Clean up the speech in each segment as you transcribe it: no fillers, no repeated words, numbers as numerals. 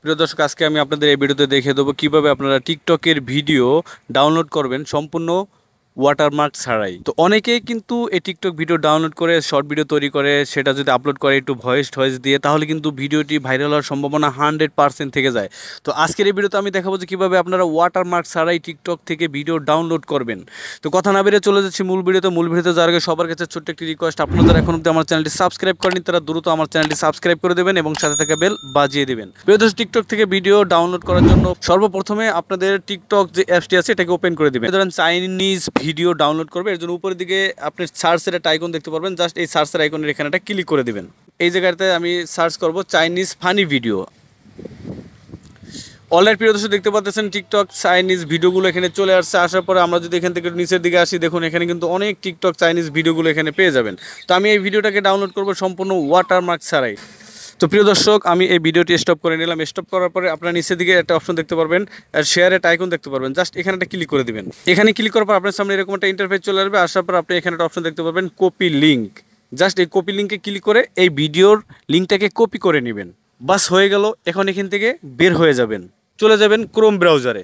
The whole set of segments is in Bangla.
প্রিয় দর্শক, আজকে আমি আপনাদের এই ভিডিওতে দেখিয়ে দেবো কিভাবে আপনারা টিকটকের ভিডিও ডাউনলোড করবেন সম্পূর্ণ ওয়াটারমার্ক ছাড়াই। তো অনেকেই কিন্তু এই টিকটক ভিডিও ডাউনলোড করে শর্ট ভিডিও তৈরি করে সেটা যদি আপলোড করে একটু ভয়েস দিয়ে, তাহলে কিন্তু ভিডিওটি ভাইরাল হওয়ার সম্ভাবনা 100% থেকে যায়। তো আজকের এই ভিডিওতে আমি দেখাবো যে কীভাবে আপনারা ওয়াটারমার্ক ছাড়াই টিকটক থেকে ভিডিও ডাউনলোড করবেন। তো কথা না বেরিয়ে চলে যাচ্ছি মূল ভিডিওতে যাওয়ার আগে সবার কাছে ছোট্ট একটি রিকোয়েস্ট, আপনারা যারা এখন অব্দি আমার চ্যানেলটি সাবস্ক্রাইব করেনি তারা দ্রুত আমার চ্যানেলটি সাবস্ক্রাইব করে দেবেন এবং সাথে থাকা বেল বাজিয়ে দেবেন। প্রিয় দর্শক, টিকটক থেকে ভিডিও ডাউনলোড করার জন্য সর্বপ্রথমে আপনাদের টিকটক যে অ্যাপসটি আছে এটাকে ওপেন করে দেবেন। ধরেন চাইনিজ ভিডিও ডাউনলোড করবে, এর জন্য উপরের দিকে আপনি সার্চের একটা আইকন দেখতে পারবেন। জাস্ট এই সার্চের আইকনের এখানে একটা ক্লিক করে দিবেন। এই জায়গাতে আমি সার্চ করব চাইনিজ ফানি ভিডিও। অলরাইট প্রিয় দর্শক, দেখতে পাচ্ছেন টিকটক চাইনিজ ভিডিওগুলো এখানে চলে আসছে। আসার পরে আমরা যদি এখান থেকে নিচের দিকে আসি, দেখুন এখানে কিন্তু অনেক টিকটক চাইনিজ ভিডিওগুলো এখানে পেয়ে যাবেন। তো আমি এই ভিডিওটাকে ডাউনলোড করব সম্পূর্ণ ওয়াটারমার্ক ছাড়াই। তো প্রিয় দর্শক, আমি এই ভিডিওটি স্টপ করে নিলাম। স্টপ করার পরে আপনার নিচের দিকে একটা অপশন দেখতে পারবেন, আর শেয়ার একটা আইকন দেখতে পারবেন। জাস্ট এখানে একটা ক্লিক করে দিবেন। এখানে ক্লিক করার পর আপনার সামনে এরকম একটা ইন্টারফেস চলে আসবে। আসার পর আপনি এখানে একটা অপশন দেখতে পারবেন কপি লিঙ্ক। জাস্ট এই কপি লিঙ্কে ক্লিক করে এই ভিডিওর লিঙ্কটাকে কপি করে নেবেন। বাস হয়ে গেল। এখন এখান থেকে বের হয়ে যাবেন, চলে যাবেন ক্রোম ব্রাউজারে।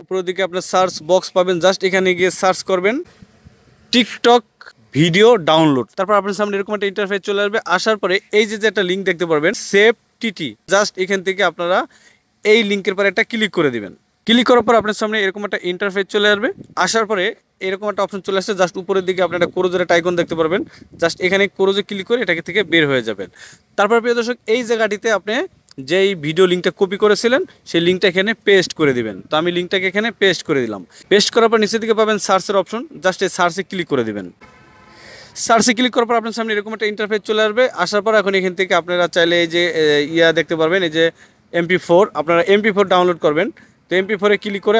উপরের দিকে আপনার সার্চ বক্স পাবেন। জাস্ট এখানে গিয়ে সার্চ করবেন টিকটক ভিডিও ডাউনলোড। তারপর আপনার সামনে এরকম একটা ইন্টারফেস চলে আসবে। আসার পরে এই যে একটা লিঙ্ক দেখতে পারবেন সেভ টিটি, জাস্ট এখান থেকে আপনারা এই লিঙ্কের পরে একটা ক্লিক করে দিবেন। ক্লিক করার পর আপনার সামনে এরকম একটা ইন্টারফেস চলে আসবে। আসার পরে এরকম একটা অপশন চলে আসছে। জাস্ট উপরের দিকে আপনারা ক্রোজের একটা আইকন দেখতে পারবেন। জাস্ট এখানে ক্রোজে ক্লিক করে এটাকে থেকে বের হয়ে যাবেন। তারপর প্রিয় দর্শক, এই জায়গাটিতে আপনি যেই ভিডিও লিঙ্কটা কপি করেছিলেন সেই লিঙ্কটা এখানে পেস্ট করে দিবেন। তো আমি লিঙ্কটাকে এখানে পেস্ট করে দিলাম। পেস্ট করার পর নিচের দিকে পাবেন সার্চের অপশন। জাস্ট এই সার্চে ক্লিক করে দিবেন। সার্চে ক্লিক করার পর আপনার সামনে এরকম একটা ইন্টারফেস চলে আসবে। আসার পর এখন এখান থেকে আপনারা চাইলে এই যে দেখতে পারবেন, এই যে MP4, আপনারা MP4 ডাউনলোড করবেন। তো MP4-এ ক্লিক করে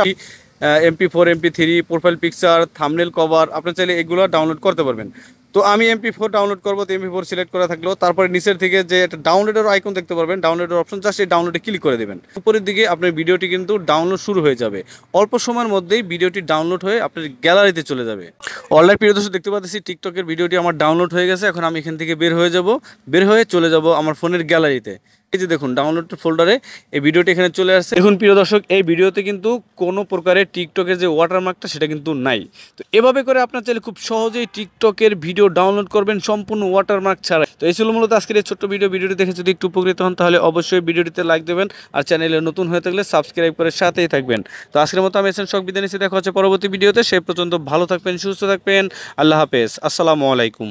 MP4, MP3, profile picture, thumbnail cover আপনার চাইলে এগুলো ডাউনলোড করতে পারবেন। তো আমি MP4 ডাউনলোড করবো। তো MP4 সিলেক্ট করা থাকলো। তারপরে নিচের থেকে যে একটা ডাউনলোডের আইকন দেখতে পারবেন, ডাউনলোডের অপশন, জাস্ট এই ডাউনলোডে ক্লিক করে দেবেন। উপরের দিকে আপনার ভিডিওটি কিন্তু ডাউনলোড শুরু হয়ে যাবে। অল্প সময়ের মধ্যেই ভিডিওটি ডাউনলোড হয়ে আপনার গ্যালারিতে চলে যাবে। অনলাইন প্রিয় দর্শক, দেখতে পাচ্ছি টিকটকের ভিডিওটি আমার ডাউনলোড হয়ে গেছে। এখন আমি এখান থেকে বের হয়ে যাব। বের হয়ে চলে যাব আমার ফোনের গ্যালারিতে। এই যে দেখুন ডাউনলোড ফোল্ডারে এই ভিডিওটি এখানে চলে আসছে। দেখুন প্রিয় দর্শক, এই ভিডিওতে কিন্তু কোনো প্রকারের টিকটকের যে ওয়াটারমার্কটা সেটা কিন্তু নাই। তো এভাবে করে আপনার চাইলে খুব সহজেই টিকটকের ভিডিও ডাউনলোড করবেন সম্পূর্ণ ওয়াটারমার্ক ছাড়াই। তো এই ছিল মূলত আজকের এই ছোট্ট ভিডিওটি দেখে যদি একটু উপকৃত হন তাহলে অবশ্যই ভিডিওটিতে লাইক দেবেন, আর চ্যানেলে নতুন হয়ে থাকলে সাবস্ক্রাইব করে সাথেই থাকবেন। তো আজকের মতো আমি এসেন শখ বিদায় নিচ্ছি। দেখা হচ্ছে পরবর্তী ভিডিওতে। সে পর্যন্ত ভালো থাকবেন, সুস্থ থাকবেন। আল্লাহ হাফেজ, আসসালামু আলাইকুম।